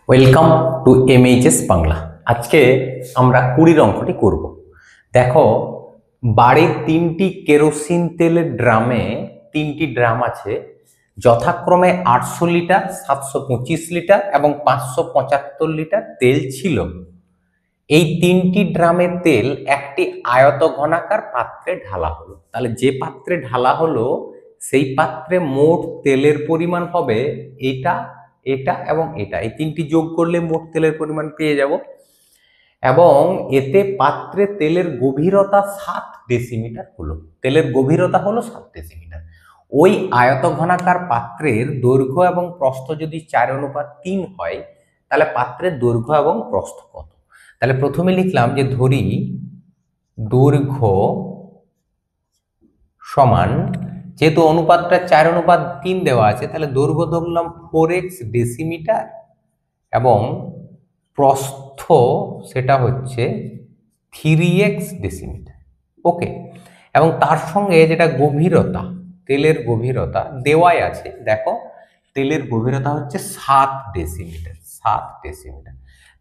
Welcome to এমএইচএস Bangla. আজকে আমরা 20 অঙ্কটি করব। দেখো, বাড়ির 3টি কেরোসিন তেলের ড্রামে 3টি ড্রাম আছে, যথাক্রমে 800 লিটার, 725 লিটার এবং 575 লিটার তেল ছিল। এই 3টি ড্রামের তেল একটি আয়ত ঘনাকার পাত্রে ঢালা হলো। তাহলে যে পাত্রে ঢালা হলো সেই পাত্রে মোট তেলের পরিমাণ হবে এটা, এটা এবং এটা, এই 3টি যোগ করলে মোট তেলের পরিমাণ পেয়ে যাব। এবং এতে পাত্রে তেলের গভীরতা 7 ডেসিমিটার হলো। তেলের গভীরতা হলো 7 ডেসিমিটার। ওই আয়ত ঘনাকার পাত্রের দৈর্ঘ্য এবং প্রস্থ যদি 4:3 হয়, তাহলে পাত্রের দৈর্ঘ্য এবং প্রস্থ কত? তাহলে প্রথমে লিখলাম যে ধরি দৈর্ঘ্য সমান, যেহেতু অনুপাতটা 4:3 দেওয়া আছে, তাহলে দৈর্ঘ্য ধরলাম 4x ডেসিমিটার এবং প্রস্থ সেটা হচ্ছে 3x ডেসিমিটার। ওকে, এবং তার সঙ্গে যেটা গভীরতা, তেলের গভীরতা দেওয়াই আছে। দেখো, তেলের গভীরতা হচ্ছে 7 ডেসিমিটার, 7 ডেসিমিটার।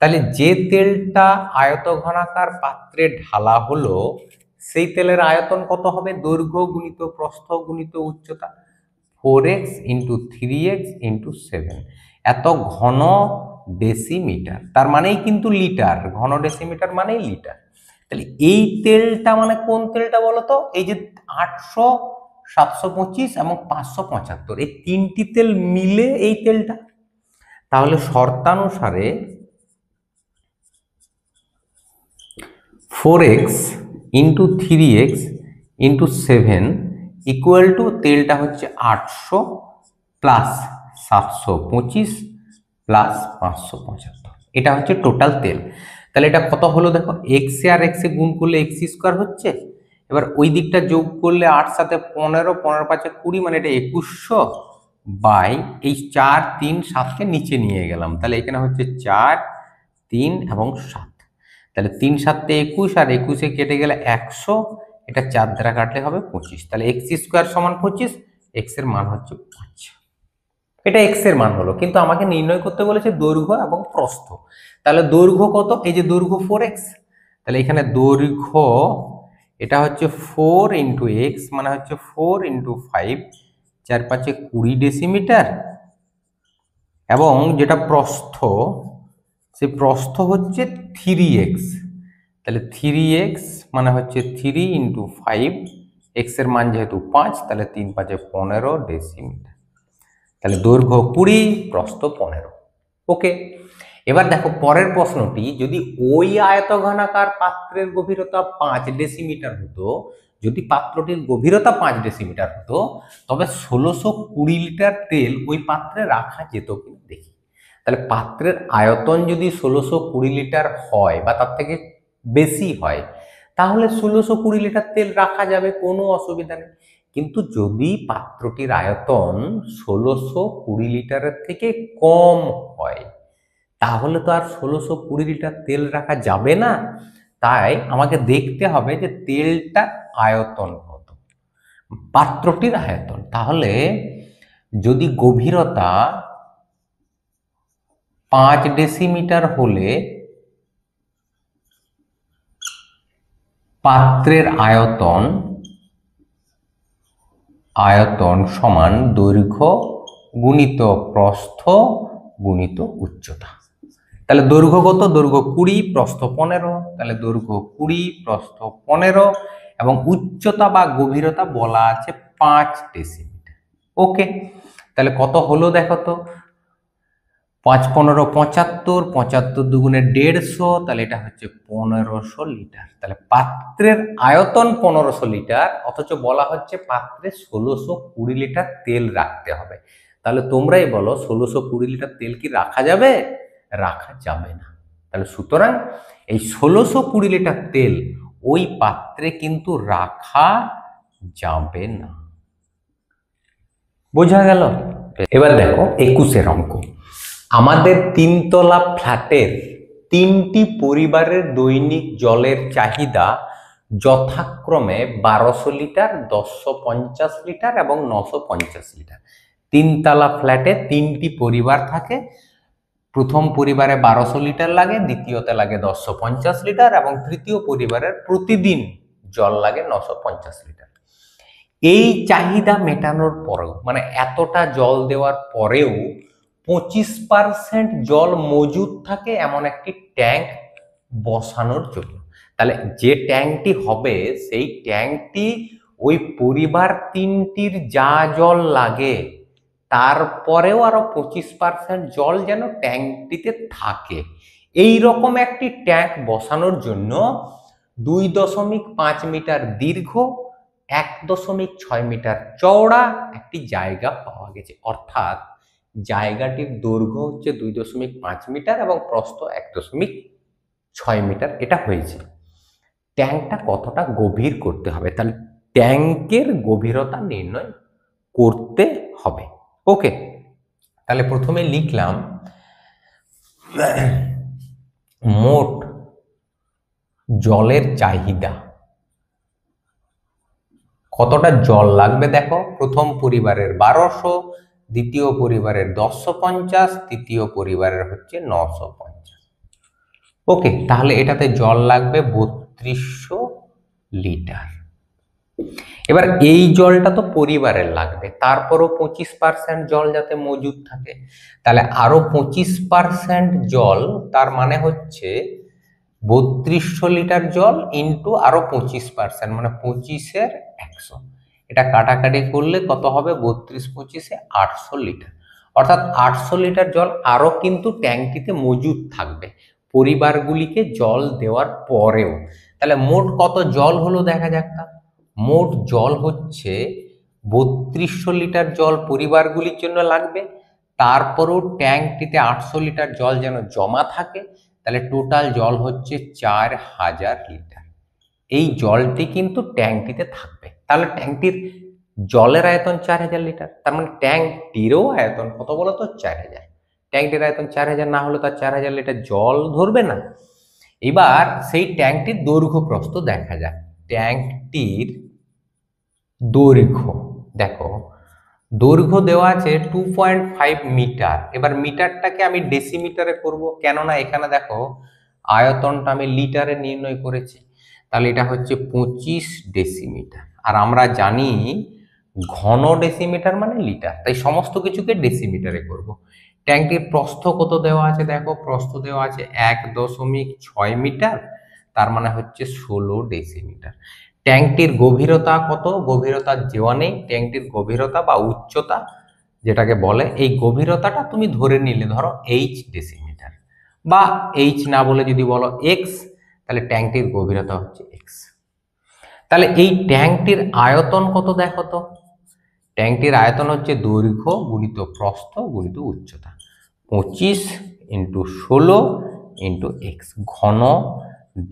তাহলে যে তেলটা আয়ত ঘনাকার পাত্রে ঢালা হলো সেই তেলের আয়তন কত হবে? দৈর্ঘ্য গুণিত প্রস্থ গুণিত উচ্চতা, 4x ইন্টু 3x ইন্টু 7, এত ঘন ডেসিমিটার। তার মানেই কিন্তু লিটার, ঘন ডেসিমিটার মানেই লিটার। তাহলে এই তেলটা মানে কোন তেলটা বলতো? এই যে 800, 725 এবং 575, এই 3টি তেল মিলে এই তেলটা। তাহলে শর্তানুসারে 4x into 3x into 7 equal to, তেলটা হচ্ছে 800 প্লাস 725 প্লাস 575, এটা হচ্ছে টোটাল তেল। তাহলে এটা কত হলো? দেখো, এক্স আর এক্সে গুণ করলে এক্স স্কোয়ার হচ্ছে, এবার ওই দিকটা যোগ করলে 8 সাথে 15, 15 5 20, মানে এটা 2100 বাই এই 4, 3, 7কে নিচে নিয়ে গেলাম, তাহলে এখানে হচ্ছে 4, 3 এবং 7। তাহলে 3 7 21 আর 21-এ কেটে গেলে 100, এটা 4 দ্বারা কাটলে হবে 25। তাহলে এক্স স্কোয়ার সমান 25, এক্স এর মান হচ্ছে 5। এটা এক্স এর মান হলো, কিন্তু আমাকে নির্ণয় করতে বলেছে দৈর্ঘ্য এবং প্রস্থ। তাহলে দৈর্ঘ্য কত? এই যে দৈর্ঘ্য 4x, তাহলে এখানে দৈর্ঘ্য এটা হচ্ছে 4 ইন্টু এক্স, মানে হচ্ছে 4 ইন্টু 5, 4 5 20 ডেসিমিটার। এবং যেটা প্রস্থ, সেই প্রস্থ হচ্ছে 3x, তাহলে 3x মানে হচ্ছে 3 ইন্টু 5, এক্স এর মান যেহেতু 5, তাহলে 3 5 15 ডেসিমিটার। তাহলে দৈর্ঘ্য 20, প্রস্থ 15। ওকে, এবার দেখো পরের প্রশ্নটি, যদি ওই আয়তঘনাকার পাত্রের গভীরতা 5 ডেসিমিটার হতো, যদি পাত্রটির গভীরতা 5 ডেসিমিটার হতো, তবে 1620 লিটার তেল ওই পাত্রে রাখা যেত কিনা দেখি। তাহলে পাত্রের আয়তন যদি 1620 লিটার হয় বা তার থেকে বেশি হয়, তাহলে 1620 লিটার তেল রাখা যাবে, কোনো অসুবিধা নেই। কিন্তু যদি পাত্রটির আয়তন 1620 লিটারের থেকে কম হয়, তাহলে তো আর 1620 লিটার তেল রাখা যাবে না। তাই আমাকে দেখতে হবে যে তেলটা আয়তন কত, পাত্রটির আয়তন। তাহলে যদি গভীরতা 5 ডেসিমিটার হলে পাত্রের আয়তন সমান দৈর্ঘ্য গুণিত প্রস্থ গুণিত উচ্চতা। তাহলে দৈর্ঘ্য কত? দৈর্ঘ্য 20, প্রস্থ 15, তাহলে দৈর্ঘ্য 20, প্রস্থ 15 এবং উচ্চতা বা গভীরতা বলা আছে 5 ডেসিমিটার। ওকে, তাহলে কত হলো দেখো তো, 5 15 75, 75 দুগুণে 150, তাহলে এটা হচ্ছে 1500 লিটার। তাহলে পাত্রের আয়তন 1500 লিটার, অথচ বলা হচ্ছে পাত্রে 1620 লিটার তেল রাখতে হবে। তাহলে তোমরাই বলো, 1620 লিটার তেল কি রাখা যাবে? রাখা যাবে না। তাহলে সুতরাং এই 1620 লিটার তেল ওই পাত্রে কিন্তু রাখা যাবে না। বোঝা গেল? এবার দেখো 21-এর অঙ্ক। আমাদের 3তলা ফ্ল্যাটের 3টি পরিবারের দৈনিক জলের চাহিদা যথাক্রমে 1200 লিটার, 1050 লিটার এবং 950 লিটার। 3তলা ফ্ল্যাটে 3টি পরিবার থাকে, প্রথম পরিবারে 1200 লিটার লাগে, দ্বিতীয়তে লাগে 1050 লিটার এবং তৃতীয় পরিবারের প্রতিদিন জল লাগে 950 লিটার। এই চাহিদা মেটানোর পরেও, মানে এতটা জল দেওয়ার পরেও 25% জল মজুদ থাকে এমন একটি ট্যাঙ্ক বসানোর জন্য। তাহলে যে ট্যাঙ্কটি হবে সেই ট্যাঙ্কটি ওই পরিবার তিনটির যা জল লাগে তারপরেও আরো 25% জল যেন ট্যাঙ্কটিতে থাকে, এই রকম একটি ট্যাঙ্ক বসানোর জন্য 2.5 মিটার দীর্ঘ, 1.6 মিটার চওড়া একটি জায়গা পাওয়া গেছে। অর্থাৎ জায়গাটির দৈর্ঘ্য হচ্ছে 2.5 মিটার এবং প্রস্থ 1.6 মিটার এটা হয়েছে। ট্যাঙ্কটা কতটা গভীর করতে হবে, তাহলে ট্যাঙ্কের গভীরতা নির্ণয় করতে হবে। ওকে, তাহলে প্রথমে লিখলাম মোট জলের চাহিদা। কতটা জল লাগবে দেখো, প্রথম পরিবারের 1200, দ্বিতীয় পরিবারের 1050, তৃতীয় পরিবারের হচ্ছে 950। ওকে, তাহলে এটাতে জল লাগবে 3200 লিটার। এবার এই জলটা তো পরিবারের লাগবে, তারপরও 25% জল যাতে মজুদ থাকে, তাহলে আরো 25% জল, তার মানে হচ্ছে 3200 লিটার জল ইন্টু আরো 25%, মানে 25-এর 100। এটা কাটাকাটি করলে কত হবে, 32 25-এ 800 লিটার। অর্থাৎ 800 লিটার জল আরো কিন্তু ট্যাঙ্কিতে মজুদ থাকবে পরিবারগুলিকে জল দেওয়ার পরেও। তাহলে মোট কত জল হলো দেখা যাক। মোট জল হচ্ছে 3200 লিটার জল পরিবারগুলির জন্য লাগবে, তারপরেও ট্যাঙ্কটিতে 800 লিটার জল যেন জমা থাকে, তাহলে টোটাল জল হচ্ছে 4000 লিটার। এই জলটি কিন্তু ট্যাঙ্কটিতে থাকবে। তাহলে ট্যাঙ্কটির জলের আয়তন 4000 লিটার, তার মানে ট্যাঙ্কটিরও আয়তন কত বলো তো, 4000। ট্যাঙ্কটির আয়তন 4000 না হলে তার 4000 লিটার জল ধরবে না। এবার সেই ট্যাঙ্কটির দৈর্ঘ্য প্রস্থ দেখা যায়। ট্যাঙ্কটির দৈর্ঘ্য দেখো, দৈর্ঘ্য দেওয়া আছে 2.5 মিটার। এবার মিটারটাকে আমি ডেসিমিটারে করব, কেননা এখানে দেখো আয়তনটা আমি লিটারে নির্ণয় করেছি, তাহলে এটা হচ্ছে 25 ডেসিমিটার। আর আমরা জানি ঘন ডেসিমিটার মানে লিটার, তাই সমস্ত কিছুকে ডেসিমিটারে করব। ট্যাঙ্কটির প্রস্থ কত দেওয়া আছে দেখো, প্রস্থ দেওয়া আছে 1.6 মিটার, তার মানে হচ্ছে 16 ডেসিমিটার। ট্যাঙ্কটির গভীরতা কত, গভীরতা দেওয়া নেই, ট্যাঙ্কটির গভীরতা বা উচ্চতা যেটাকে বলে, এই গভীরতাটা তুমি ধরে নিলে ধরো h ডেসিমিটার, বা h না বলে যদি বলো x, তাহলে ট্যাঙ্কটির গভীরতা হচ্ছে x। তাহলে এই ট্যাঙ্কটির আয়তন কত দেখো তো, ট্যাঙ্কটির আয়তন হচ্ছে দৈর্ঘ্য গুণিত প্রস্থ গুণিত উচ্চতা, 25 × 16 × x, ঘন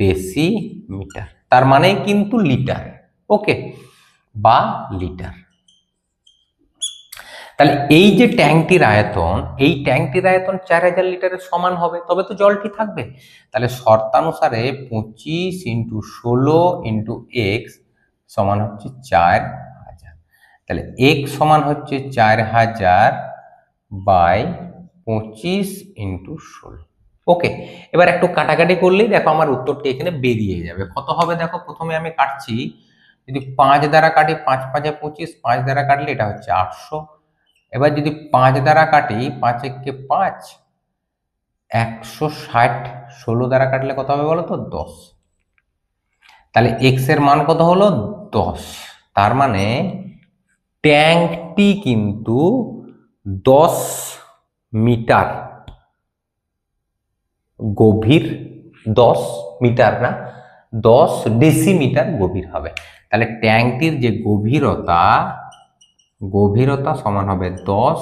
ডেসিমিটার, তার মানে কিন্তু লিটার। ওকে, বা লিটার। তাহলে এই যে ট্যাঙ্কটির আয়তন, এই ট্যাঙ্কটির আয়তন 4000 লিটারের সমান হবে, তবে তো জলটি থাকবে। তাহলে শর্তানুসারে 25 × 16 × x সমান হচ্ছে 4000। তাহলে x সমান হচ্ছে 4000 বাই 25 × 16। ওকে, এবার একটু কাটাকাটি করলেই দেখো আমার উত্তরটি এখানে বেরিয়ে যাবে। কত হবে দেখো, প্রথমে আমি কাটছি, যদি 5 দ্বারা কাটি, 5 × 5 = 25, 5 দ্বারা কাটলে এটা হচ্ছে 800। এবার যদি 5 দ্বারা কাটি, 5 × 1 = 5, 160, 16 দ্বারা কাটলে কত হবে বলো তো, 10। তাহলে x এর মান কত হলো, 10। তার মানে ট্যাঙ্কটি কিন্তু 10 মিটার গভীর, 10 মিটার না, 10 ডেসিমিটার গভীর হবে। তাহলে ট্যাঙ্কটির যে গভীরতা সমান হবে 10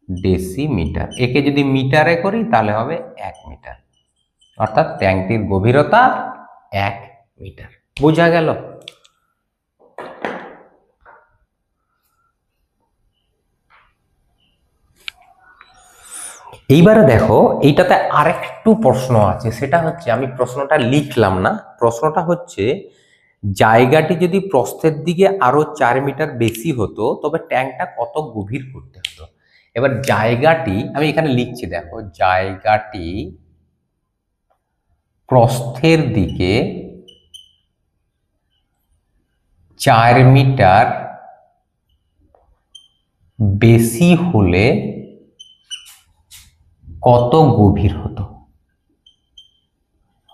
ডেসিমিটার। একে যদি মিটারে করি তাহলে হবে 1 মিটার, অর্থাৎ ট্যাঙ্কটির গভীরতা 1 মিটার। বোঝা গেল? এইবারে দেখো এইটাতে আরেকটু প্রশ্ন আছে, সেটা হচ্ছে, আমি প্রশ্নটা লিখলাম না, প্রশ্নটা হচ্ছে জায়গাটি যদি প্রস্থের দিকে আরো 4 মিটার বেশি হতো তবে ট্যাঙ্কটা কত গভীর করতে হতো। এবার জায়গাটি আমি এখানে লিখছি, দেখো জায়গাটি প্রস্থের দিকে 4 মিটার বেশি হলে কত গভীর হতো,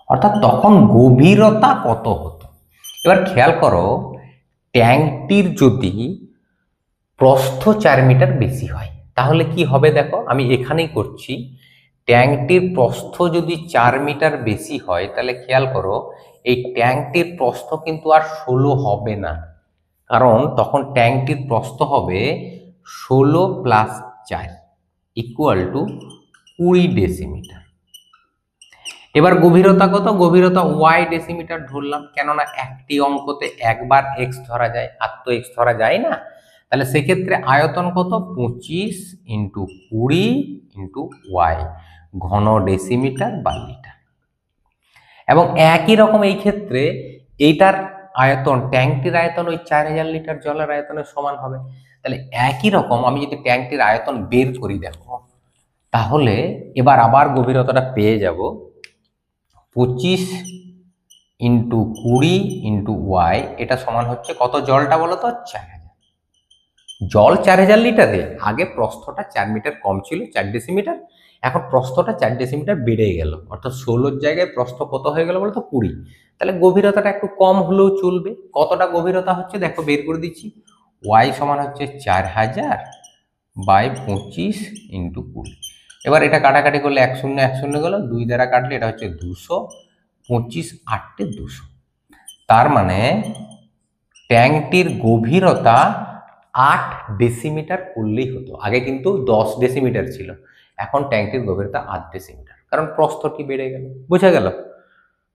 অর্থাৎ তখন গভীরতা কত হতো। এবার খেয়াল করো, ট্যাঙ্কটির যদি প্রস্থ 4 মিটার বেশি হয় তাহলে কি হবে, দেখো আমি এখানেই করছি। ট্যাঙ্কটির প্রস্থ যদি 4 মিটার বেশি হয় তাহলে খেয়াল করো এই ট্যাঙ্কটির প্রস্থ কিন্তু আর 16 হবে না, কারণ তখন ট্যাঙ্কটির প্রস্থ হবে 16 প্লাস 4 ইকুয়াল টু 20 ডেসিমিটার। এবার গভীরতা কত, গভীরতা ওয়াই ডেসিমিটার ধরলাম, কেননা একটি অঙ্কতে একবার এক্স ধরা যায়, আর তো এক্স ধরা যায় না। তাহলে সেক্ষেত্রে আয়তন কত, 25 ইন্টু 20 ইন্টু ওয়াই, ঘন ডেসিমিটার বা লিটার। এবং একই রকম এই ক্ষেত্রে এইটার আয়তন, ট্যাঙ্কটির আয়তন ওই 4000 লিটার জলের আয়তনের সমান হবে। তাহলে একই রকম আমি যদি ট্যাঙ্কটির আয়তন বের করি, দেখো তাহলে এবার আবার গভীরতাটা পেয়ে যাব 25 ইন্টু 20 ইন্টু ওয়াই, এটা সমান হচ্ছে কত, জলটা বলো তো 4000। জল 4000 লিটারে, আগে প্রস্থটা 4 মিটার কম ছিল 4 ডেসিমিটার, এখন প্রস্থটা 4 ডেসিমিটার বেড়ে গেল, অর্থাৎ 16 জায়গায় প্রস্থ কত হয়ে গেল বলতো, 20। তাহলে গভীরতাটা একটু কম হলেও চলবে। কতটা গভীরতা হচ্ছে দেখো বের করে দিচ্ছি, ওয়াই সমান হচ্ছে 4000 বাই 25 ইন্টু 20। এবার এটা কাটাকাটি করলে 1 শূন্য 1 শূন্য গেল, 2 দ্বারা কাটলে এটা হচ্ছে 200, 25 8 200। তার মানে ট্যাঙ্কটির গভীরতা 8 ডেসিমিটার করলেই হতো। আগে কিন্তু 10 ডেসিমিটার ছিল, এখন ট্যাঙ্কটির গভীরতা 8 ডেসিমিটার, কারণ প্রস্থটি বেড়ে গেল। বোঝা গেল?